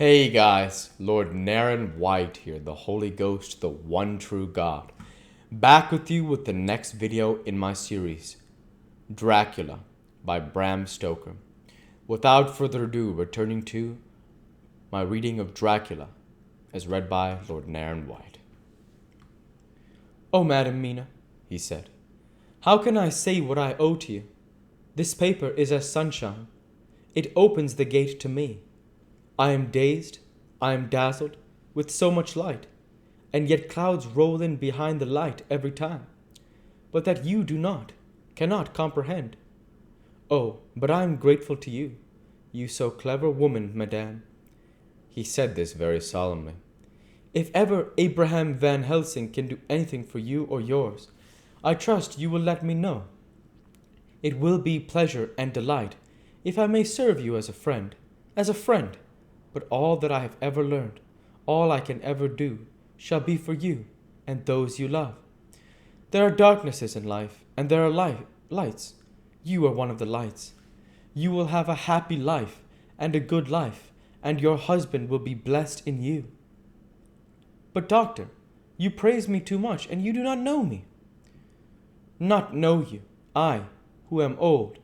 Hey guys, Lord Naren White here, the Holy Ghost, the one true God. Back with you with the next video in my series, Dracula by Bram Stoker. Without further ado, returning to my reading of Dracula, as read by Lord Naren White. "Oh, Madam Mina," he said, "how can I say what I owe to you? This paper is as sunshine. It opens the gate to me. I am dazed, I am dazzled with so much light, and yet clouds roll in behind the light every time. But that you do not, cannot comprehend. Oh, but I am grateful to you, you so clever woman, madame." He said this very solemnly. "If ever Abraham Van Helsing can do anything for you or yours, I trust you will let me know. It will be pleasure and delight if I may serve you as a friend, but all that I have ever learned, all I can ever do, shall be for you and those you love. There are darknesses in life, and there are lights. You are one of the lights. You will have a happy life and a good life, and your husband will be blessed in you." "But, doctor, you praise me too much, and you do not know me." "Not know you, I, who am old,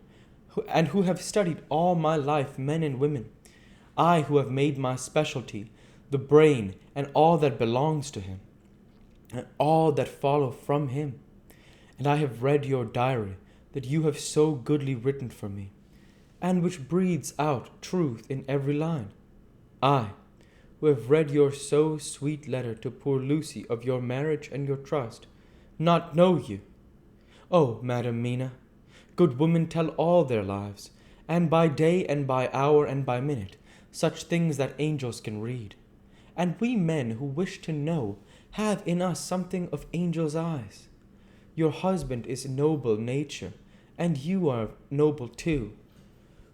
and who have studied all my life men and women, I who have made my specialty the brain and all that belongs to him, and all that follow from him. And I have read your diary that you have so goodly written for me, and which breathes out truth in every line. I, who have read your so sweet letter to poor Lucy of your marriage and your trust, not know you. Oh, Madam Mina, good women tell all their lives, and by day and by hour and by minute, such things that angels can read. And we men who wish to know have in us something of angels' eyes. Your husband is noble nature, and you are noble too.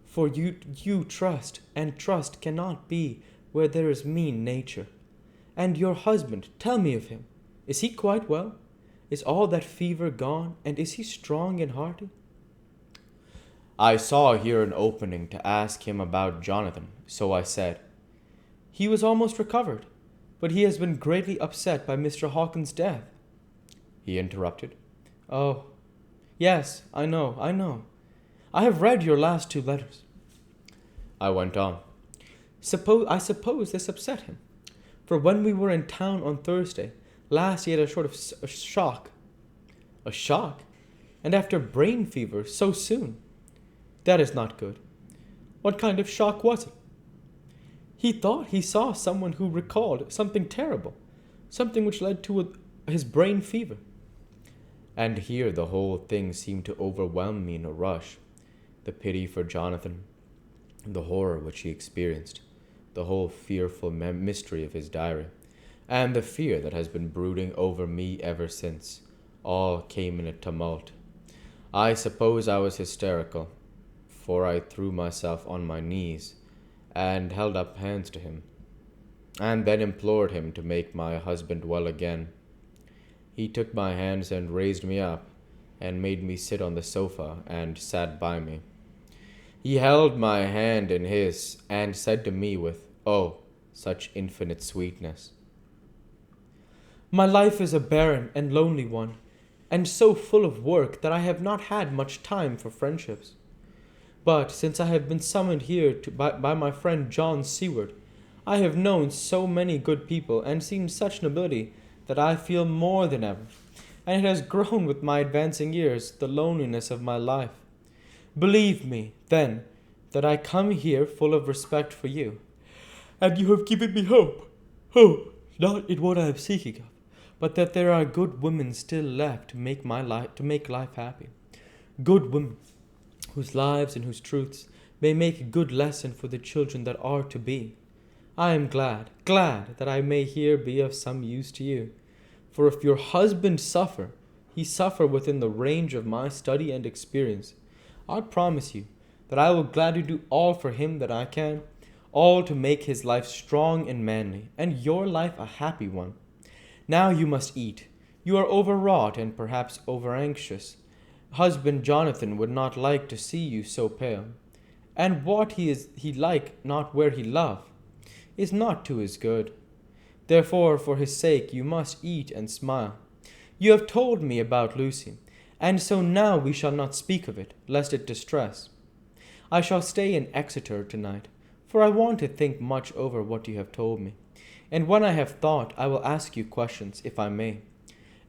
For you trust, and trust cannot be where there is mean nature. And your husband, tell me of him. Is he quite well? Is all that fever gone, and is he strong and hearty?" I saw here an opening to ask him about Jonathan, so I said, "He was almost recovered, but he has been greatly upset by Mr. Hawkins's death." He interrupted. "Oh, yes, I know. I have read your last two letters." I went on. I suppose this upset him, for when we were in town on Thursday last he had a sort of a shock." "A shock? And after brain fever so soon? That is not good. What kind of shock was it?" "He thought he saw someone who recalled something terrible, something which led to his brain fever." And here the whole thing seemed to overwhelm me in a rush. The pity for Jonathan, the horror which he experienced, the whole fearful mystery of his diary, and the fear that has been brooding over me ever since, all came in a tumult. I suppose I was hysterical, for I threw myself on my knees and held up hands to him, and then implored him to make my husband well again. He took my hands and raised me up, and made me sit on the sofa, and sat by me. He held my hand in his, and said to me with, oh, such infinite sweetness, "My life is a barren and lonely one, and so full of work that I have not had much time for friendships. But since I have been summoned here by my friend John Seward, I have known so many good people and seen such nobility that I feel more than ever, and it has grown with my advancing years, the loneliness of my life. Believe me, then, that I come here full of respect for you, and you have given me hope, not in what I am seeking of, but that there are good women still left to make life happy. Good women, whose lives and whose truths may make a good lesson for the children that are to be. I am glad that I may here be of some use to you. For if your husband suffer, he suffer within the range of my study and experience. I promise you that I will gladly do all for him that I can, all to make his life strong and manly, and your life a happy one. Now you must eat. You are overwrought and perhaps over-anxious. Husband Jonathan would not like to see you so pale. And what he like not where he love. is not to his good. Therefore, for his sake, you must eat and smile. You have told me about Lucy, and so now we shall not speak of it, lest it distress. I shall stay in Exeter tonight, for I want to think much over what you have told me. And when I have thought, I will ask you questions, if I may.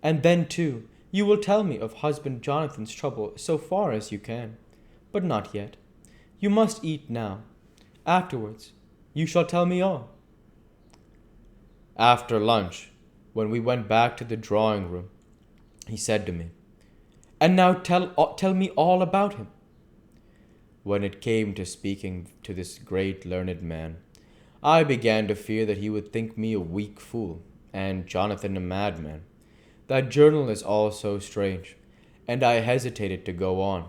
And then, too, you will tell me of husband Jonathan's trouble so far as you can. But not yet. You must eat now. Afterwards, you shall tell me all. After lunch, when we went back to the drawing room, he said to me, "And now tell me all about him." when it came to speaking to this great learned man, I began to fear that he would think me a weak fool, and Jonathan a madman. That journal is all so strange, and I hesitated to go on.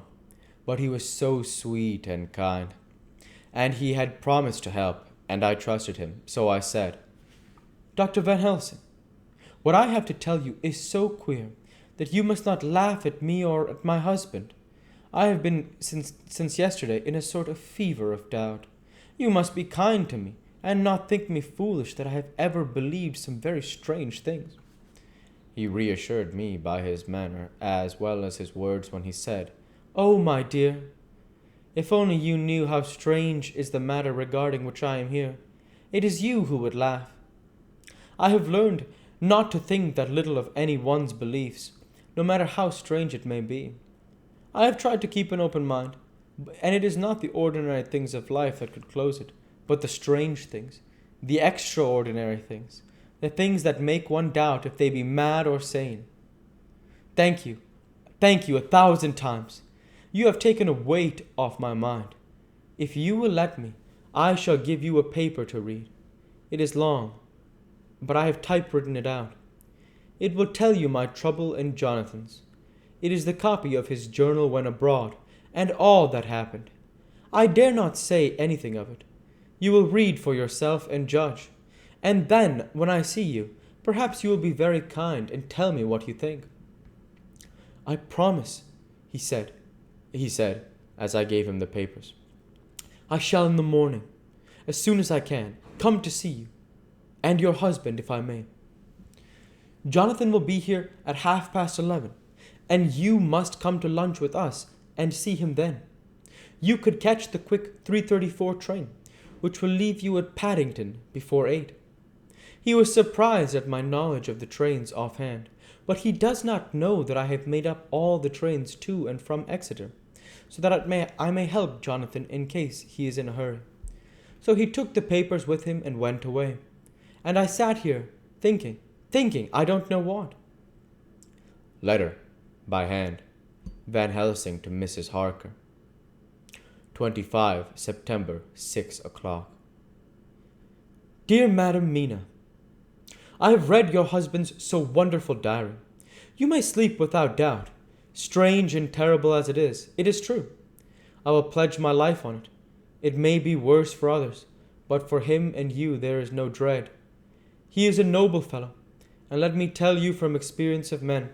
But he was so sweet and kind, and he had promised to help, and I trusted him, so I said, "Dr. Van Helsing, what I have to tell you is so queer that you must not laugh at me or at my husband. I have been since yesterday in a sort of fever of doubt. You must be kind to me, and not think me foolish that I have ever believed some very strange things." He reassured me by his manner as well as his words when he said, "Oh, my dear, if only you knew how strange is the matter regarding which I am here, it is you who would laugh. I have learned not to think that little of any one's beliefs, no matter how strange it may be. I have tried to keep an open mind, and it is not the ordinary things of life that could close it, but the strange things, the extraordinary things, the things that make one doubt if they be mad or sane. Thank you 1,000 times. You have taken a weight off my mind. If you will let me, I shall give you a paper to read. It is long, but I have typewritten it out. It will tell you my trouble and Jonathan's. It is the copy of his journal when abroad, and all that happened. I dare not say anything of it. You will read for yourself and judge. And then, when I see you, perhaps you will be very kind and tell me what you think." "I promise," he said, as I gave him the papers. "I shall in the morning, as soon as I can, come to see you, and your husband, if I may. Jonathan will be here at 11:30, and you must come to lunch with us and see him then. You could catch the quick 3:34 train, which will leave you at Paddington before 8. He was surprised at my knowledge of the trains offhand, but he does not know that I have made up all the trains to and from Exeter, so that I may help Jonathan in case he is in a hurry. So he took the papers with him and went away, and I sat here thinking, I don't know what." Letter, by hand, Van Helsing to Mrs. Harker. 25 September, 6 o'clock. Dear Madam Mina, I have read your husband's so wonderful diary. You may sleep without doubt. Strange and terrible as it is true. I will pledge my life on it. It may be worse for others, but for him and you there is no dread. He is a noble fellow, and let me tell you from experience of men,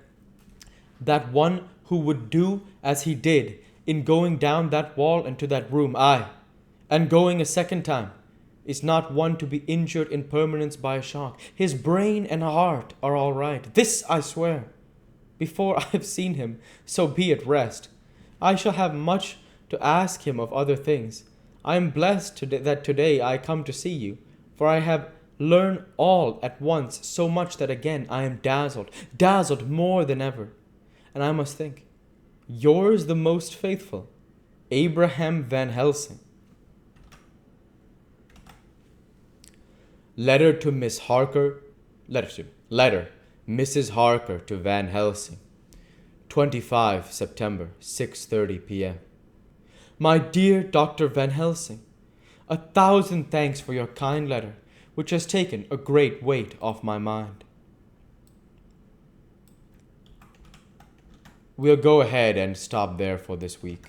that one who would do as he did in going down that wall into that room, aye, and going a second time, is not one to be injured in permanence by a shock. His brain and heart are all right. This I swear. Before I have seen him, so be at rest. I shall have much to ask him of other things. I am blessed that today I come to see you, for I have learned all at once so much that again I am dazzled more than ever. And I must think, yours the most faithful, Abraham Van Helsing. Letter to Miss Harker. Letter, Mrs. Harker to Van Helsing. 25 September, 6:30 p.m. My dear Dr. Van Helsing, 1,000 thanks for your kind letter, which has taken a great weight off my mind. We'll go ahead and stop there for this week.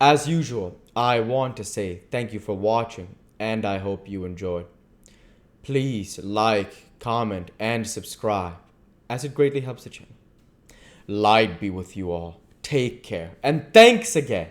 As usual, I want to say thank you for watching, and I hope you enjoyed. Please like, comment, and subscribe, as it greatly helps the channel. Light be with you all. Take care, and thanks again.